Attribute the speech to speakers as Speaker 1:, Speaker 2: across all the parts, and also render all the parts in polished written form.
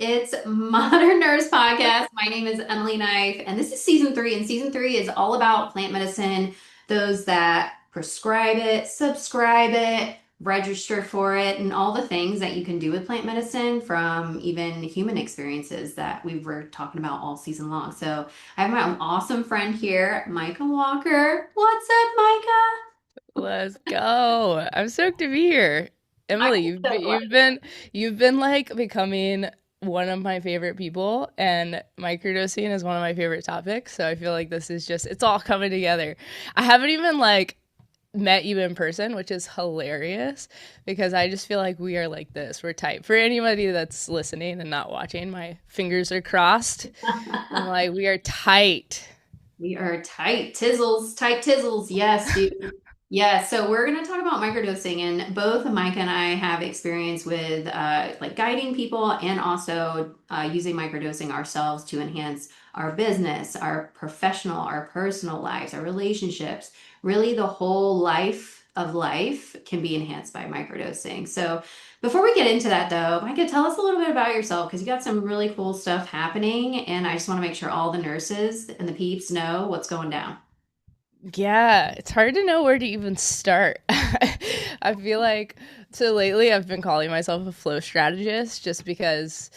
Speaker 1: It's Modern Nurse Podcast. My name is Emily Knife, and this is season three. And season three is all about plant medicine, those that prescribe it, subscribe it, register for it, and all the things that you can do with plant medicine from even human experiences that we were talking about all season long. So I have my awesome friend here, Micah Walker. What's up, Micah?
Speaker 2: Let's go. I'm stoked to be here.
Speaker 1: I'm
Speaker 2: Emily,
Speaker 1: so glad.
Speaker 2: you've been like becoming one of my favorite people, and microdosing is one of my favorite topics. So I feel like this is just it's all coming together. I haven't even like met you in person, which is hilarious because I just feel like we are like this. We're tight. For anybody that's listening and not watching, my fingers are crossed. I'm like, we are tight.
Speaker 1: We are tight tizzles. Yes, dude. Yeah, so we're going to talk about microdosing, and both Mike and I have experience with like guiding people and also using microdosing ourselves to enhance our business, our professional, our personal lives, our relationships. Really, the whole life of life can be enhanced by microdosing. So, before we get into that, though, Micah, tell us a little bit about yourself because you got some really cool stuff happening, and I just want to make sure all the nurses and the peeps know what's going down.
Speaker 2: Yeah, it's hard to know where to even start. I feel like so lately I've been calling myself a flow strategist just because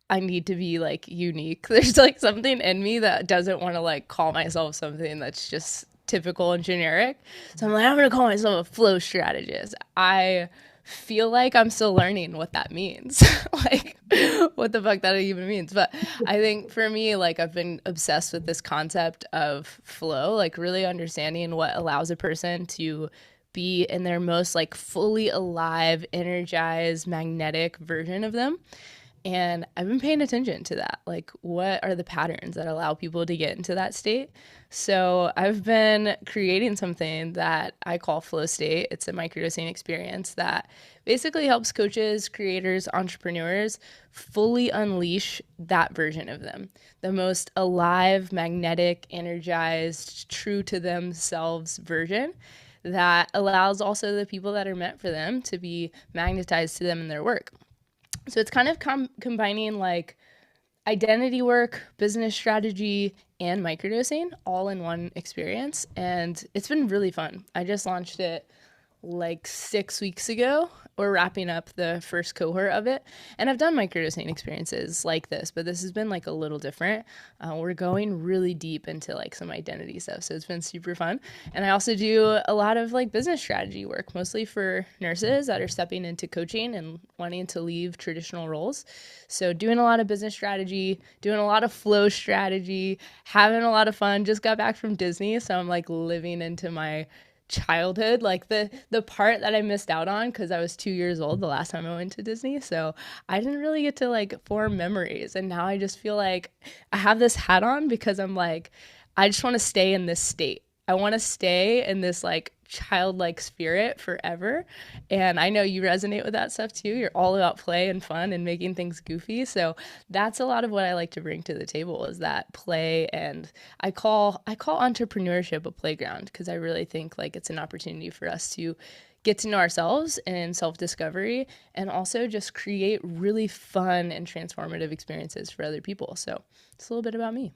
Speaker 2: I need to be like unique. There's like something in me that doesn't want to like call myself something that's just typical and generic. So I'm like, I'm gonna call myself a flow strategist. I feel like I'm still learning what that means. Like what the fuck that even means. But I think for me, like I've been obsessed with this concept of flow, like really understanding what allows a person to be in their most like fully alive, energized, magnetic version of them. And I've been paying attention to that. Like, what are the patterns that allow people to get into that state? So, I've been creating something that I call Flow State. It's a microdosing experience that basically helps coaches, creators, entrepreneurs fully unleash that version of them. The most alive, magnetic, energized, true to themselves version that allows also the people that are meant for them to be magnetized to them in their work. So it's kind of combining like identity work, business strategy, and microdosing all in one experience. And it's been really fun. I just launched it like 6 weeks ago. We're wrapping up the first cohort of it. And I've done microdosing experiences like this, but this has been like a little different. We're going really deep into like some identity stuff. So it's been super fun. And I also do a lot of like business strategy work, mostly for nurses that are stepping into coaching and wanting to leave traditional roles. So doing a lot of business strategy, doing a lot of flow strategy, having a lot of fun. Just got back from Disney. So I'm like living into my childhood, like the part that I missed out on because I was 2 years old the last time I went to Disney. So I didn't really get to like form memories. And now I just feel like I have this hat on because I'm like, I just want to stay in this state. I want to stay in this like childlike spirit forever. And I know you resonate with that stuff too. You're all about play and fun and making things goofy. So that's a lot of what I like to bring to the table is that play. And I call entrepreneurship a playground because I really think like it's an opportunity for us to get to know ourselves and self-discovery and also just create really fun and transformative experiences for other people. So it's a little bit about me.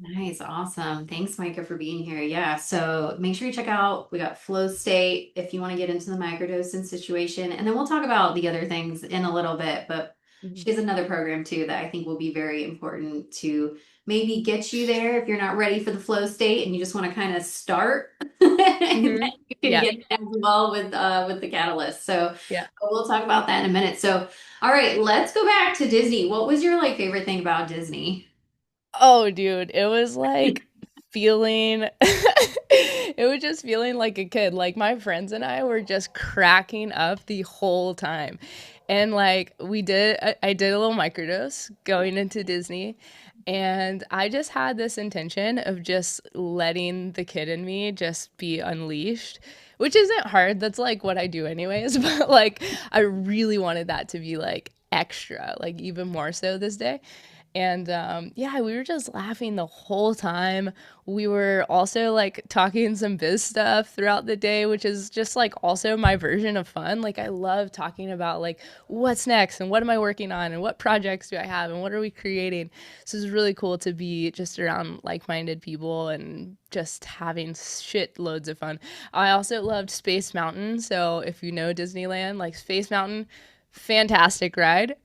Speaker 1: Nice, awesome. Thanks, Micah, for being here. Yeah, so make sure you check out, we got Flow State if you want to get into the microdosing situation. And then we'll talk about the other things in a little bit, but she has another program too that I think will be very important to maybe get you there if you're not ready for the flow state and you just want to kind of start. And then
Speaker 2: Mm-hmm.
Speaker 1: you can
Speaker 2: Yeah.
Speaker 1: get as well with the catalyst. So
Speaker 2: Yeah.
Speaker 1: we'll talk about that in a minute. So all right, let's go back to Disney. What was your like favorite thing about Disney?
Speaker 2: Oh, dude, it was like feeling it was just feeling like a kid. Like my friends and I were just cracking up the whole time. And like I did a little microdose going into Disney and I just had this intention of just letting the kid in me just be unleashed, which isn't hard. That's like what I do anyways, but like I really wanted that to be like extra, like even more so this day. And yeah, we were just laughing the whole time. We were also like talking some biz stuff throughout the day, which is just like also my version of fun. Like I love talking about like what's next and what am I working on and what projects do I have and what are we creating. So it's really cool to be just around like-minded people and just having shit loads of fun. I also loved Space Mountain. So if you know Disneyland, like Space Mountain, fantastic ride.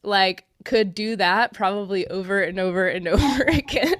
Speaker 2: Like could do that probably over and over and over again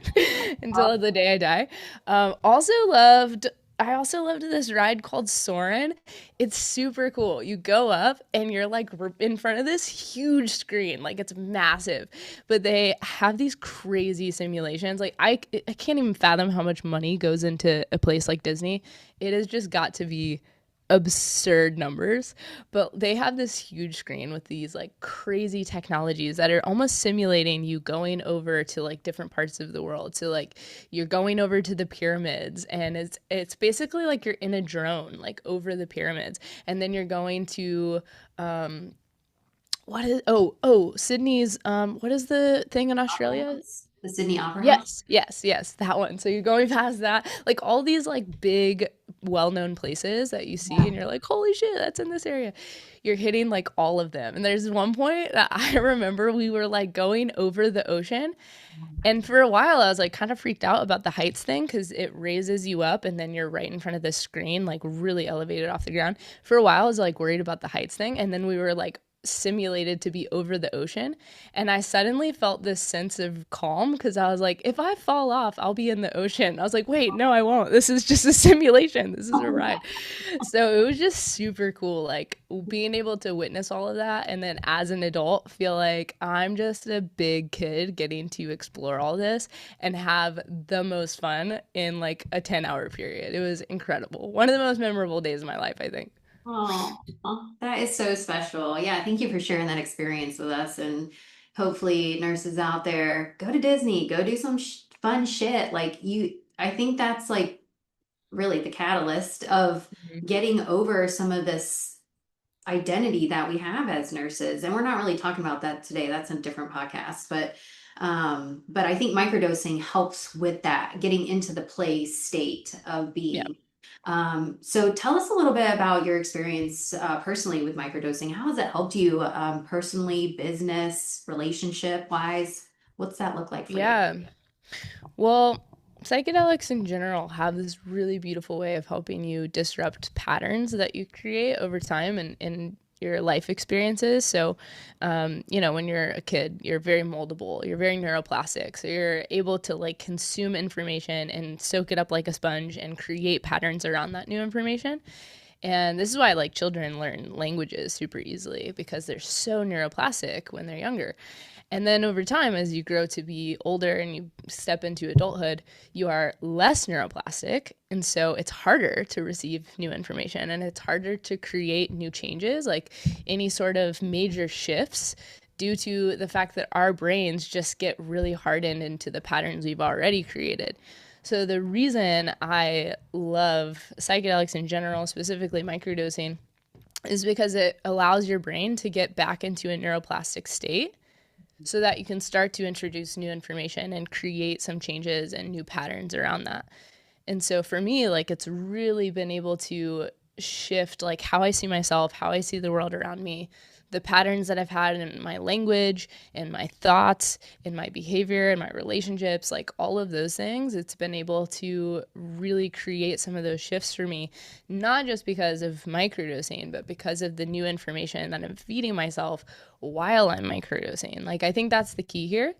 Speaker 2: until the day I die. I also loved this ride called Soarin'. It's super cool. You go up and you're like in front of this huge screen, like it's massive. But they have these crazy simulations. Like I can't even fathom how much money goes into a place like Disney. It has just got to be absurd numbers, but they have this huge screen with these like crazy technologies that are almost simulating you going over to like different parts of the world. So like you're going over to the pyramids and it's basically like you're in a drone like over the pyramids, and then you're going to what is Sydney's what is the thing in
Speaker 1: Opera
Speaker 2: Australia?
Speaker 1: House, the Sydney Opera House.
Speaker 2: Yes, that one. So you're going past that, like all these like big, well-known places that you see,
Speaker 1: Yeah.
Speaker 2: and you're like, holy shit, that's in this area. You're hitting like all of them. And there's one point that I remember we were like going over the ocean, and for a while I was like kind of freaked out about the heights thing because it raises you up, and then you're right in front of the screen, like really elevated off the ground. For a while I was like worried about the heights thing, and then we were like simulated to be over the ocean, and I suddenly felt this sense of calm because I was like, if I fall off I'll be in the ocean. I was like, wait, no, I won't. This is just a simulation, this is a
Speaker 1: Oh,
Speaker 2: ride. So it was just super cool, like being able to witness all of that, and then as an adult feel like I'm just a big kid getting to explore all this and have the most fun in like a 10-hour period. It was incredible, one of the most memorable days of my life, I think.
Speaker 1: oh, that is so special. Yeah, thank you for sharing that experience with us. And hopefully, nurses out there, go to Disney, go do some fun shit. Like I think that's like really the catalyst of getting over some of this identity that we have as nurses. And we're not really talking about that today. That's a different podcast. But I think microdosing helps with that, getting into the play state of
Speaker 2: Yeah.
Speaker 1: being. So tell us a little bit about your experience personally with microdosing. How has it helped you personally, business, relationship wise? What's that look like for you?
Speaker 2: Yeah. Well, psychedelics in general have this really beautiful way of helping you disrupt patterns that you create over time and in your life experiences. So, when you're a kid, you're very moldable, you're very neuroplastic. So you're able to like consume information and soak it up like a sponge and create patterns around that new information. And this is why like children learn languages super easily because they're so neuroplastic when they're younger. And then over time, as you grow to be older and you step into adulthood, you are less neuroplastic. And so it's harder to receive new information and it's harder to create new changes, like any sort of major shifts, due to the fact that our brains just get really hardened into the patterns we've already created. So the reason I love psychedelics in general, specifically microdosing, is because it allows your brain to get back into a neuroplastic state so that you can start to introduce new information and create some changes and new patterns around that. And so for me, like it's really been able to shift like how I see myself, how I see the world around me, the patterns that I've had in my language, in my thoughts, in my behavior, in my relationships, like all of those things. It's been able to really create some of those shifts for me, not just because of microdosing, but because of the new information that I'm feeding myself while I'm microdosing. Like I think that's the key here.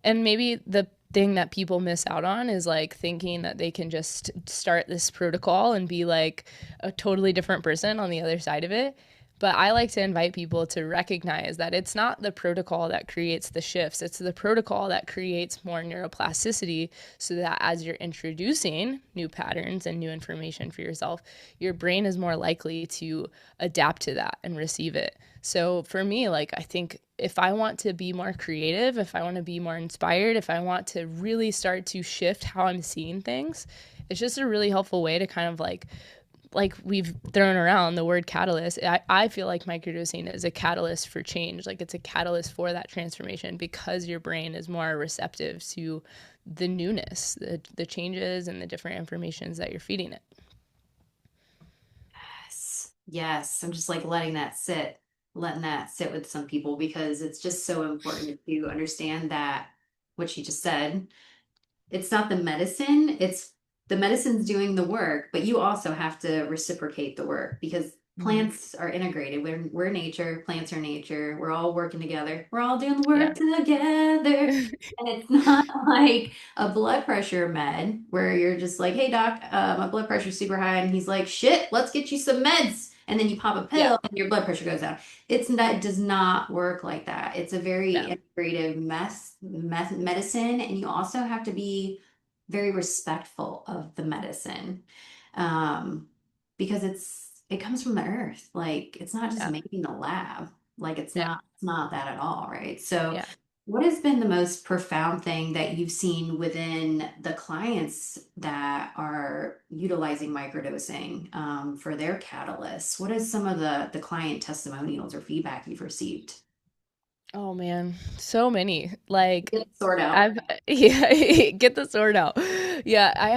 Speaker 2: And maybe the thing that people miss out on is like thinking that they can just start this protocol and be like a totally different person on the other side of it. But I like to invite people to recognize that it's not the protocol that creates the shifts. It's the protocol that creates more neuroplasticity so that as you're introducing new patterns and new information for yourself, your brain is more likely to adapt to that and receive it. So for me, like, I think if I want to be more creative, if I want to be more inspired, if I want to really start to shift how I'm seeing things, it's just a really helpful way to kind of like like we've thrown around the word catalyst, I feel like microdosing is a catalyst for change. Like it's a catalyst for that transformation because your brain is more receptive to the newness, the changes and the different informations that you're feeding it.
Speaker 1: Yes. Yes. I'm just like letting that sit with some people because it's just so important to understand that what you just said. It's not the medicine, it's the medicine's doing the work, but you also have to reciprocate the work because
Speaker 2: Mm.
Speaker 1: plants are integrated. We're nature, plants are nature. We're all working together. We're all doing the
Speaker 2: Yeah.
Speaker 1: work together. And it's not like a blood pressure med where you're just like, hey doc, my blood pressure's super high, and he's like, shit, let's get you some meds. And then you pop a
Speaker 2: Yeah.
Speaker 1: pill and your blood pressure goes down. It's that it does not work like that. It's a very
Speaker 2: No.
Speaker 1: integrative medicine, and you also have to be very respectful of the medicine, um, because it comes from the earth. Like it's not just
Speaker 2: Yeah.
Speaker 1: made in the lab. Like
Speaker 2: Yeah.
Speaker 1: it's not that at all, right? So
Speaker 2: Yeah.
Speaker 1: what has been the most profound thing that you've seen within the clients that are utilizing microdosing, for their catalysts? What is some of the client testimonials or feedback you've received?
Speaker 2: Oh man, so many. Like
Speaker 1: Get sort out.
Speaker 2: I've yeah, get the sword out. Yeah, I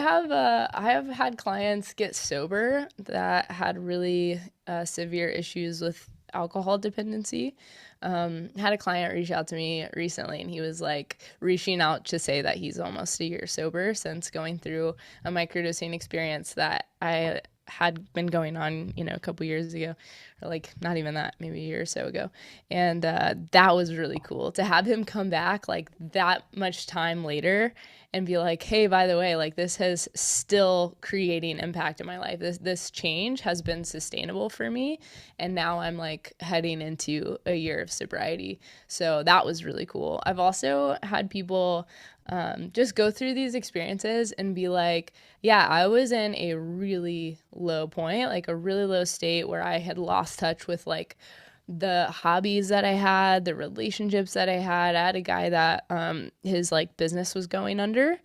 Speaker 2: have had clients get sober that had really severe issues with alcohol dependency. Had a client reach out to me recently and he was like reaching out to say that he's almost a year sober since going through a microdosing experience that I had been going on, a couple years ago, or like not even that, maybe a year or so ago. And that was really cool to have him come back like that much time later and be like, hey, by the way, like this has still creating impact in my life. This change has been sustainable for me. And now I'm like heading into a year of sobriety. So that was really cool. I've also had people just go through these experiences and be like, yeah, I was in a really low point, like a really low state where I had lost touch with like the hobbies that I had, the relationships that I had. I had a guy that his like business was going under.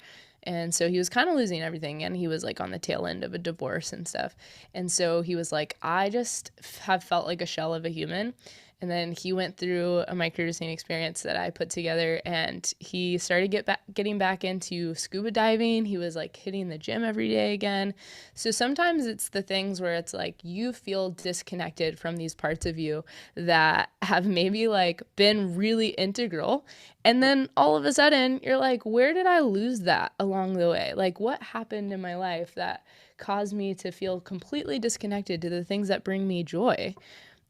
Speaker 2: And so he was kind of losing everything and he was like on the tail end of a divorce and stuff. And so he was like, I just have felt like a shell of a human. And then he went through a microdosing experience that I put together and he started getting back into scuba diving. He was like hitting the gym every day again. So sometimes it's the things where it's like you feel disconnected from these parts of you that have maybe like been really integral. And then all of a sudden you're like, where did I lose that along the way? Like what happened in my life that caused me to feel completely disconnected to the things that bring me joy?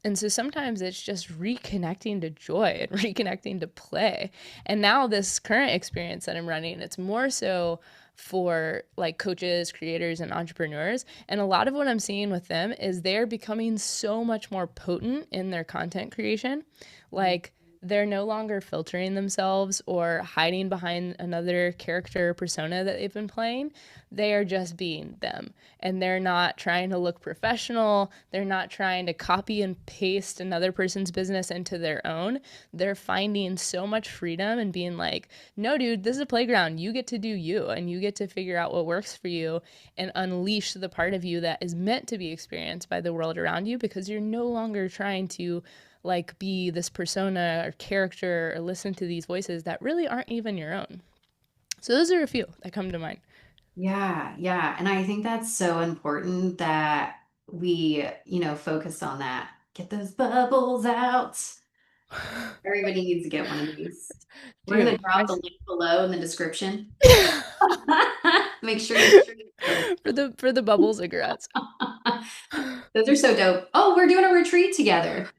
Speaker 2: And so sometimes it's just reconnecting to joy and reconnecting to play. And now this current experience that I'm running, it's more so for like coaches, creators, and entrepreneurs. And a lot of what I'm seeing with them is they're becoming so much more potent in their content creation. Like they're no longer filtering themselves or hiding behind another character persona that they've been playing. They are just being them. And they're not trying to look professional. They're not trying to copy and paste another person's business into their own. They're finding so much freedom and being like, no, dude, this is a playground. You get to do you and you get to figure out what works for you and unleash the part of you that is meant to be experienced by the world around you because you're no longer trying to like be this persona or character or listen to these voices that really aren't even your own. So those are a few that come to mind.
Speaker 1: Yeah, yeah. And I think that's so important that we, focus on that. Get those bubbles out. Everybody needs to get one of these. We're going to
Speaker 2: Dude,
Speaker 1: drop
Speaker 2: my
Speaker 1: the link below in the description. Make sure you get
Speaker 2: for the bubble cigarettes.
Speaker 1: them. Those are so dope. Oh, we're doing a retreat together.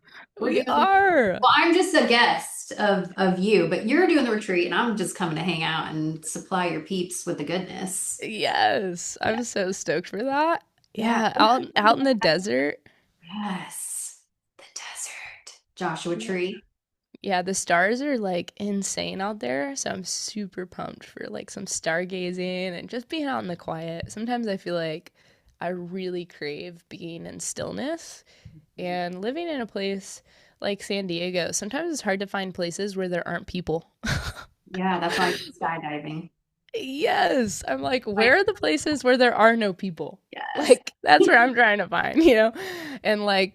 Speaker 1: We're
Speaker 2: We
Speaker 1: doing,
Speaker 2: are.
Speaker 1: well, I'm just a guest of you, but you're doing the retreat and I'm just coming to hang out and supply your peeps with the goodness.
Speaker 2: Yes,
Speaker 1: Yeah.
Speaker 2: I'm so stoked for that.
Speaker 1: Yeah.
Speaker 2: Yeah, out in the desert.
Speaker 1: Yes. The desert. Joshua Tree.
Speaker 2: Yeah, the stars are like insane out there, so I'm super pumped for like some stargazing and just being out in the quiet. Sometimes I feel like I really crave being in stillness and living in a place like San Diego. Sometimes it's hard to find places where there aren't people.
Speaker 1: Yeah, that's why I go skydiving.
Speaker 2: Yes. I'm like,
Speaker 1: Like,
Speaker 2: where are the places where there are no people?
Speaker 1: yes.
Speaker 2: Like, that's where I'm trying to find, you know? And like,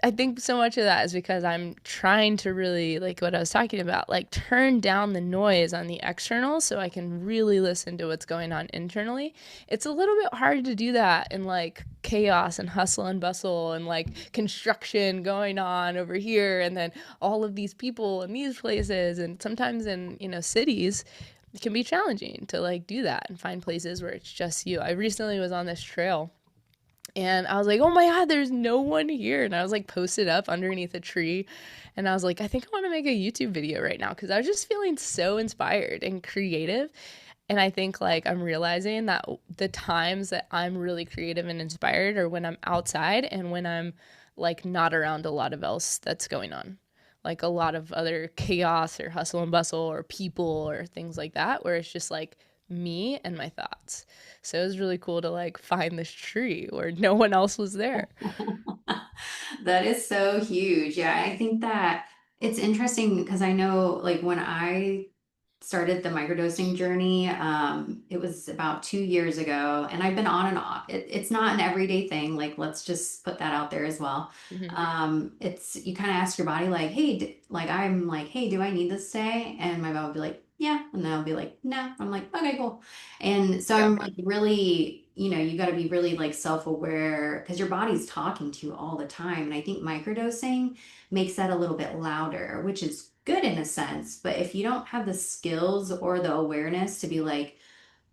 Speaker 2: I think so much of that is because I'm trying to really, like what I was talking about, like turn down the noise on the external so I can really listen to what's going on internally. It's a little bit hard to do that in like chaos and hustle and bustle and like construction going on over here and then all of these people in these places and sometimes in, cities it can be challenging to like do that and find places where it's just you. I recently was on this trail and I was like, oh my God, there's no one here. And I was like posted up underneath a tree. And I was like, I think I want to make a YouTube video right now because I was just feeling so inspired and creative. And I think like I'm realizing that the times that I'm really creative and inspired are when I'm outside and when I'm like not around a lot of else that's going on. Like a lot of other chaos or hustle and bustle or people or things like that, where it's just like me and my thoughts. So it was really cool to like find this tree where no one else was there.
Speaker 1: That is so huge. Yeah, I think that it's interesting because I know like when I started the microdosing journey, it was about 2 years ago, and I've been on and off. It's not an everyday thing. Like, let's just put that out there as well.
Speaker 2: Hmm.
Speaker 1: It's you kind of ask your body, like, hey, like I'm like, hey, do I need this today? And my body will be like, yeah, and then I'll be like, no. I'm like, okay, cool. And so
Speaker 2: Yeah.
Speaker 1: I'm like, really, you got to be really like self-aware because your body's talking to you all the time. And I think microdosing makes that a little bit louder, which is good in a sense. But if you don't have the skills or the awareness to be like,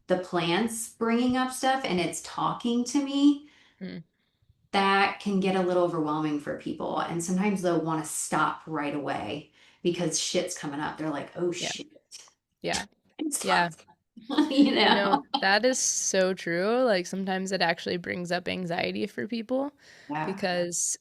Speaker 1: the plant's bringing up stuff and it's talking to me,
Speaker 2: Mm.
Speaker 1: that can get a little overwhelming for people. And sometimes they'll want to stop right away because shit's coming up. They're like, oh
Speaker 2: Yeah.
Speaker 1: shit,
Speaker 2: Yeah.
Speaker 1: it's
Speaker 2: Yeah.
Speaker 1: talking, you know?
Speaker 2: That is so true. Like sometimes it actually brings up anxiety for people
Speaker 1: Yeah.
Speaker 2: because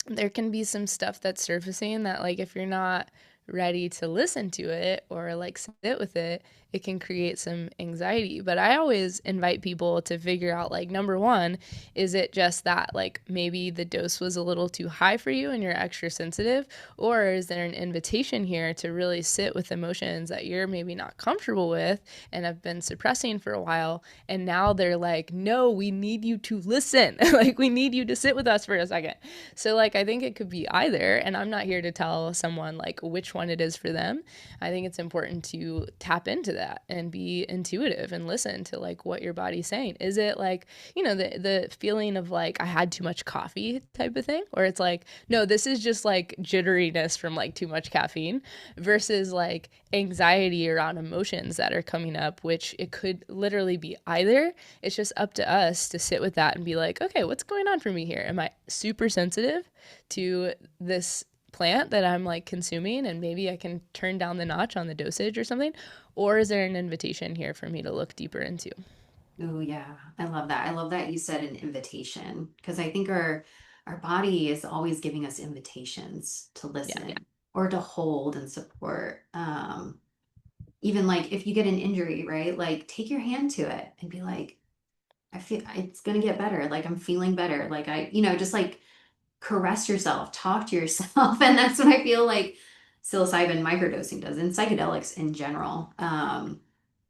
Speaker 2: there can be some stuff that's surfacing that like if you're not ready to listen to it or like sit with it, it can create some anxiety. But I always invite people to figure out like number one, is it just that like maybe the dose was a little too high for you and you're extra sensitive, or is there an invitation here to really sit with emotions that you're maybe not comfortable with and have been suppressing for a while, and now they're like, no, we need you to listen. Like we need you to sit with us for a second. So like I think it could be either, and I'm not here to tell someone like which one it is for them. I think it's important to tap into that and be intuitive and listen to like what your body's saying. Is it like, the feeling of like I had too much coffee type of thing, or it's like no, this is just like jitteriness from like too much caffeine versus like anxiety around emotions that are coming up, which it could literally be either. It's just up to us to sit with that and be like, okay, what's going on for me here? Am I super sensitive to this plant that I'm like consuming and maybe I can turn down the notch on the dosage or something? Or is there an invitation here for me to look deeper into?
Speaker 1: Oh yeah, I love that. I love that you said an invitation because I think our body is always giving us invitations to
Speaker 2: Yeah.
Speaker 1: listen or to hold and support. Even like if you get an injury, right? Like take your hand to it and be like, I feel it's gonna get better. Like I'm feeling better. Like just like caress yourself, talk to yourself. And that's what I feel like psilocybin microdosing does and psychedelics in general.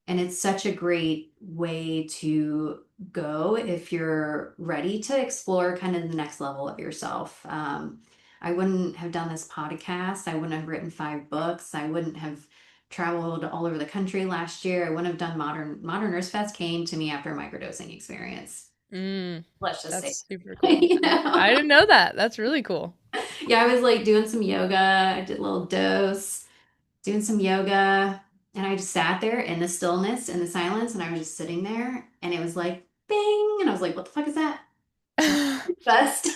Speaker 1: And it's such a great way to go if you're ready to explore kind of the next level of yourself. I wouldn't have done this podcast. I wouldn't have written 5 books. I wouldn't have traveled all over the country last year. I wouldn't have done Modern Nurse Fest came to me after a microdosing experience.
Speaker 2: Mm,
Speaker 1: Let's just say,
Speaker 2: that's super cool.
Speaker 1: you
Speaker 2: I
Speaker 1: know?
Speaker 2: didn't know that. That's really cool.
Speaker 1: Yeah, I was like doing some yoga. I did a little dose, doing some yoga, and I just sat there in the stillness and the silence, and I was just sitting there, and it was like bing, and I was like, "What the fuck is that?" Best.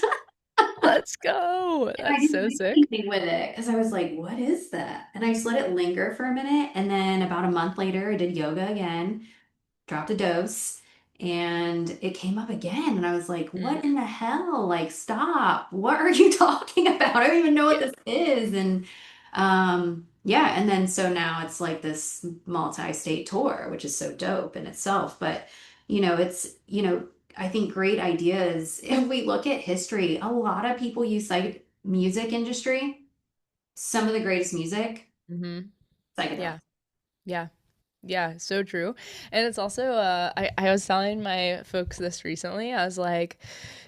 Speaker 2: Let's go.
Speaker 1: And I
Speaker 2: That's
Speaker 1: didn't
Speaker 2: so
Speaker 1: do
Speaker 2: sick.
Speaker 1: anything with it because I was like, "What is that?" And I just let it linger for a minute, and then about a month later, I did yoga again, dropped a dose, and it came up again. And I was like,
Speaker 2: Mm,
Speaker 1: what in the hell? Like, stop. What are you talking about? I don't even know what
Speaker 2: yeah.
Speaker 1: this is. And yeah, and then so now it's like this multi-state tour, which is so dope in itself. But I think great ideas. If we look at history, a lot of people use music industry, some of the greatest music,
Speaker 2: Hmm.
Speaker 1: psychedelic.
Speaker 2: Yeah. Yeah. Yeah, so true. And it's also, I was telling my folks this recently. I was like,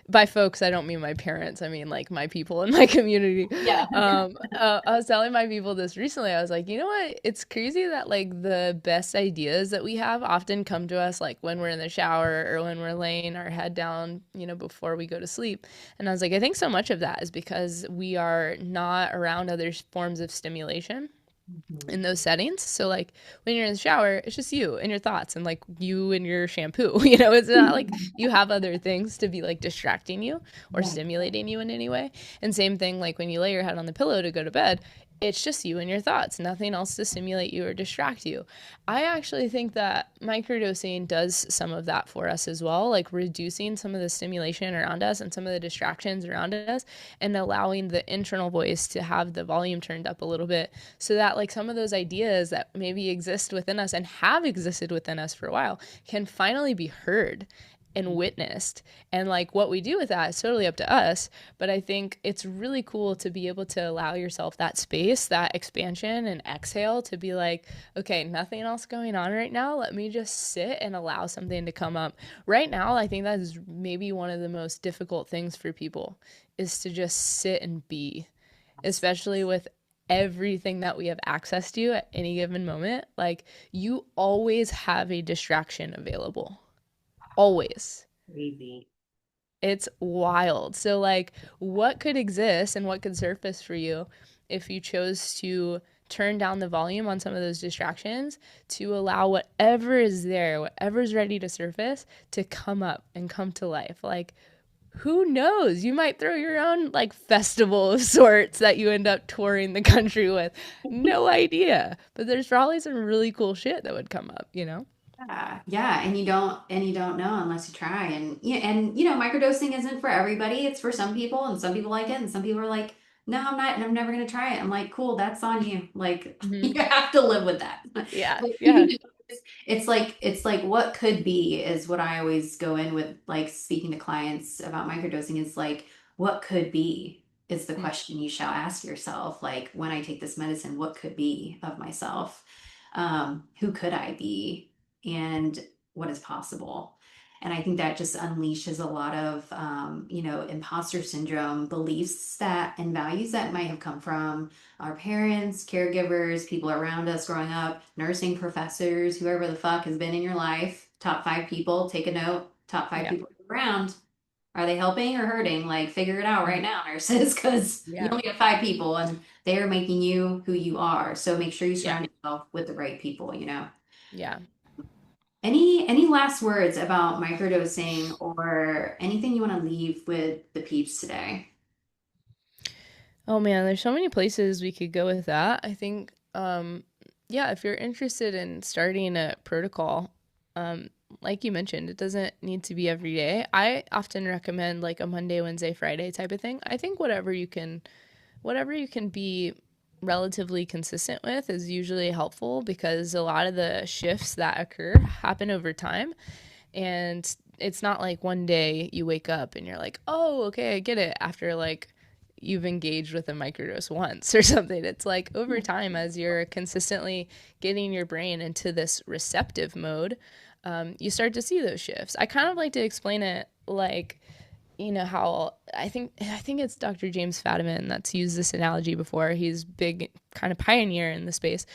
Speaker 2: by folks, I don't mean my parents. I mean like my people in my community.
Speaker 1: Yeah.
Speaker 2: I was telling my people this recently. I was like, you know what? It's crazy that like the best ideas that we have often come to us like when we're in the shower or when we're laying our head down, before we go to sleep. And I was like, I think so much of that is because we are not around other forms of stimulation
Speaker 1: Mhm.
Speaker 2: in those settings. So like when you're in the shower, it's just you and your thoughts and like you and your shampoo. It's not like you have other things to be like distracting you or
Speaker 1: Yeah.
Speaker 2: stimulating you in any way. And same thing like when you lay your head on the pillow to go to bed, it's just you and your thoughts, nothing else to stimulate you or distract you. I actually think that microdosing does some of that for us as well, like reducing some of the stimulation around us and some of the distractions around us and allowing the internal voice to have the volume turned up a little bit so that like some of those ideas that maybe exist within us and have existed within us for a while can finally be heard and witnessed. And like what we do with that is totally up to us. But I think it's really cool to be able to allow yourself that space, that expansion and exhale to be like, okay, nothing else going on right now. Let me just sit and allow something to come up. Right now, I think that is maybe one of the most difficult things for people is to just sit and be, especially with everything that we have access to at any given moment. Like you always have a distraction available. Always.
Speaker 1: Crazy.
Speaker 2: It's wild. So, like, what could exist and what could surface for you if you chose to turn down the volume on some of those distractions to allow whatever is there, whatever's ready to surface, to come up and come to life? Like, who knows? You might throw your own like festival of sorts that you end up touring the country with. No idea. But there's probably some really cool shit that would come up?
Speaker 1: Yeah, yeah, and you don't know unless you try. And yeah, and microdosing isn't for everybody. It's for some people, and some people like it, and some people are like, no, I'm not, and I'm never gonna try it. I'm like, cool, that's on you. Like,
Speaker 2: Mm-hmm.
Speaker 1: you have to live with that.
Speaker 2: Yeah.
Speaker 1: But,
Speaker 2: Yeah.
Speaker 1: it's like what could be is what I always go in with, like speaking to clients about microdosing is like, what could be is the question you shall ask yourself. Like, when I take this medicine, what could be of myself? Who could I be? And what is possible. And I think that just unleashes a lot of, imposter syndrome beliefs that and values that might have come from our parents, caregivers, people around us growing up, nursing professors, whoever the fuck has been in your life. Top five people, take a note. Top five
Speaker 2: Yeah.
Speaker 1: people around. Are they helping or hurting? Like, figure it out right
Speaker 2: Mhm.
Speaker 1: now, nurses, because you
Speaker 2: Yeah.
Speaker 1: only have five people and they are making you who you are. So make sure you
Speaker 2: Yeah.
Speaker 1: surround yourself with the right people.
Speaker 2: Yeah.
Speaker 1: Any last words about microdosing or anything you want to leave with the peeps today?
Speaker 2: Oh man, there's so many places we could go with that. I think, yeah, if you're interested in starting a protocol, um, like you mentioned, it doesn't need to be every day. I often recommend like a Monday, Wednesday, Friday type of thing. I think whatever you can be relatively consistent with is usually helpful because a lot of the shifts that occur happen over time. And it's not like one day you wake up and you're like, oh, okay, I get it. After like you've engaged with a microdose once or something. It's like over time, as you're consistently getting your brain into this receptive mode, you start to see those shifts. I kind of like to explain it like, how I think it's Dr. James Fadiman that's used this analogy before. He's big kind of pioneer in the space,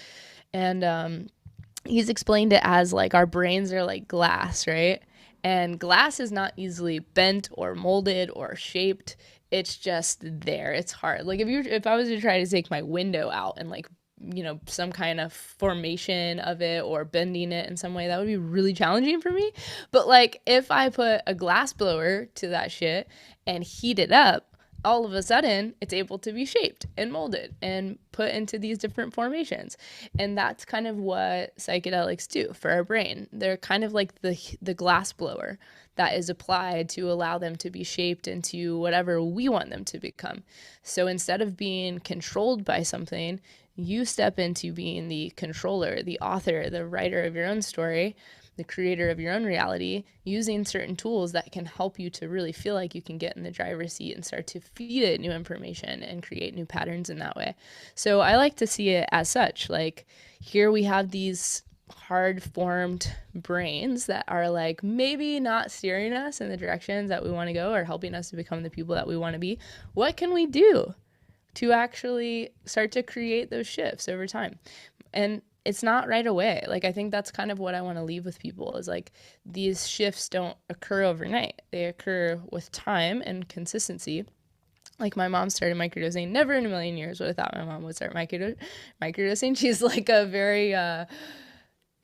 Speaker 2: and he's explained it as like our brains are like glass, right? And glass is not easily bent or molded or shaped. It's just there. It's hard. Like if I was to try to take my window out and like some kind of formation of it or bending it in some way, that would be really challenging for me. But like if I put a glass blower to that shit and heat it up, all of a sudden it's able to be shaped and molded and put into these different formations. And that's kind of what psychedelics do for our brain. They're kind of like the glass blower that is applied to allow them to be shaped into whatever we want them to become. So instead of being controlled by something, you step into being the controller, the author, the writer of your own story, the creator of your own reality, using certain tools that can help you to really feel like you can get in the driver's seat and start to feed it new information and create new patterns in that way. So I like to see it as such. Like here we have these hard formed brains that are like maybe not steering us in the directions that we want to go or helping us to become the people that we want to be, what can we do to actually start to create those shifts over time? And it's not right away. Like, I think that's kind of what I want to leave with people is like these shifts don't occur overnight. They occur with time and consistency. Like, my mom started microdosing. Never in a million years would have thought my mom would start microdosing. She's like a very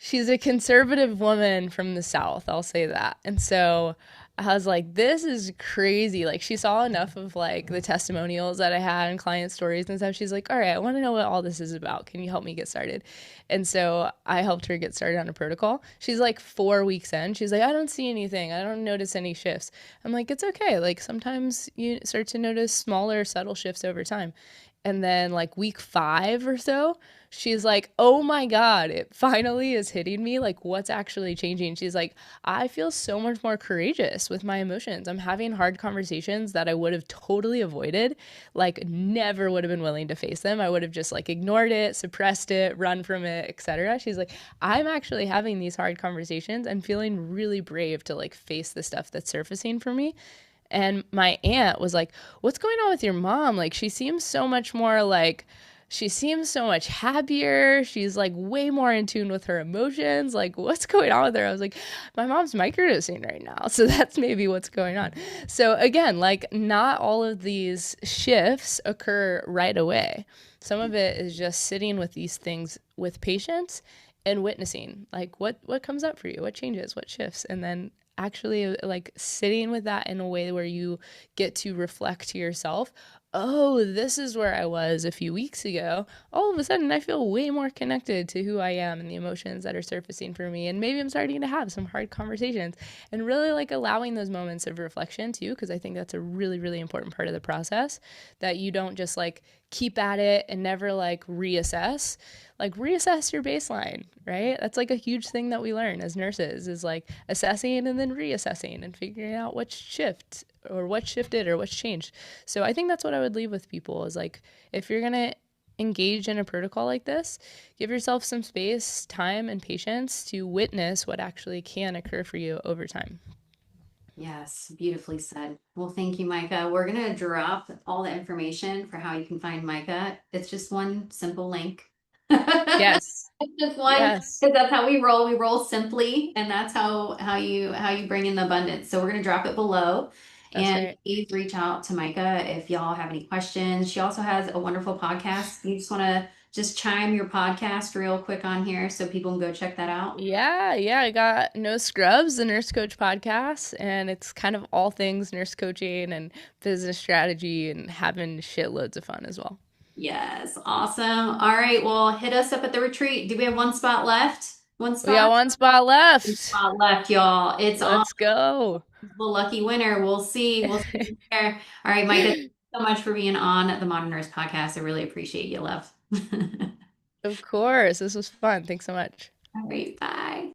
Speaker 2: she's a conservative woman from the South, I'll say that. And so I was like, this is crazy. Like, she saw enough of like the testimonials that I had and client stories and stuff. She's like, all right, I want to know what all this is about. Can you help me get started? And so I helped her get started on a protocol. She's like 4 weeks in. She's like, I don't see anything. I don't notice any shifts. I'm like, it's okay. Like, sometimes you start to notice smaller, subtle shifts over time. And then, like, week 5 or so, she's like, oh my God, it finally is hitting me. Like, what's actually changing? She's like, I feel so much more courageous with my emotions. I'm having hard conversations that I would have totally avoided, like, never would have been willing to face them. I would have just like ignored it, suppressed it, run from it, etc. She's like, I'm actually having these hard conversations and feeling really brave to like face the stuff that's surfacing for me. And my aunt was like, what's going on with your mom? Like, she seems so much more like, she seems so much happier. She's like way more in tune with her emotions. Like, what's going on with her? I was like, my mom's microdosing right now. So that's maybe what's going on. So again, like, not all of these shifts occur right away. Some of it is just sitting with these things with patience and witnessing, like, what comes up for you, what changes, what shifts, and then actually like sitting with that in a way where you get to reflect to yourself, oh, this is where I was a few weeks ago. All of a sudden I feel way more connected to who I am and the emotions that are surfacing for me, and maybe I'm starting to have some hard conversations, and really like allowing those moments of reflection too, because I think that's a really, really important part of the process, that you don't just like keep at it and never like reassess. Like, reassess your baseline, right? That's like a huge thing that we learn as nurses, is like assessing and then reassessing and figuring out what shift or what shifted or what's changed. So I think that's what I would leave with people, is like, if you're going to engage in a protocol like this, give yourself some space, time, and patience to witness what actually can occur for you over time.
Speaker 1: Yes, beautifully said. Well, thank you, Micah. We're going to drop all the information for how you can find Micah. It's just one simple link.
Speaker 2: Yes.
Speaker 1: It's just one,
Speaker 2: Yes.
Speaker 1: because that's how we roll. We roll simply, and that's how you bring in the abundance. So we're going to drop it below.
Speaker 2: That's
Speaker 1: And
Speaker 2: right.
Speaker 1: please reach out to Micah if y'all have any questions. She also has a wonderful podcast. You just want to just chime your podcast real quick on here so people can go check that out.
Speaker 2: Yeah, yeah, I got No Scrubs, the Nurse Coach podcast, and it's kind of all things nurse coaching and business strategy and having shitloads of fun as well.
Speaker 1: Yes, awesome. All right, well, hit us up at the retreat. Do we have one spot left? One
Speaker 2: We got
Speaker 1: spot?
Speaker 2: one spot
Speaker 1: One
Speaker 2: left.
Speaker 1: spot left, y'all. It's on
Speaker 2: Let's go.
Speaker 1: the lucky winner. We'll see. We'll see you there. All right, Micah, thank you so much for being on the Modern Nurse podcast. I really appreciate you, love.
Speaker 2: Of course. This was fun. Thanks so much.
Speaker 1: All right, bye.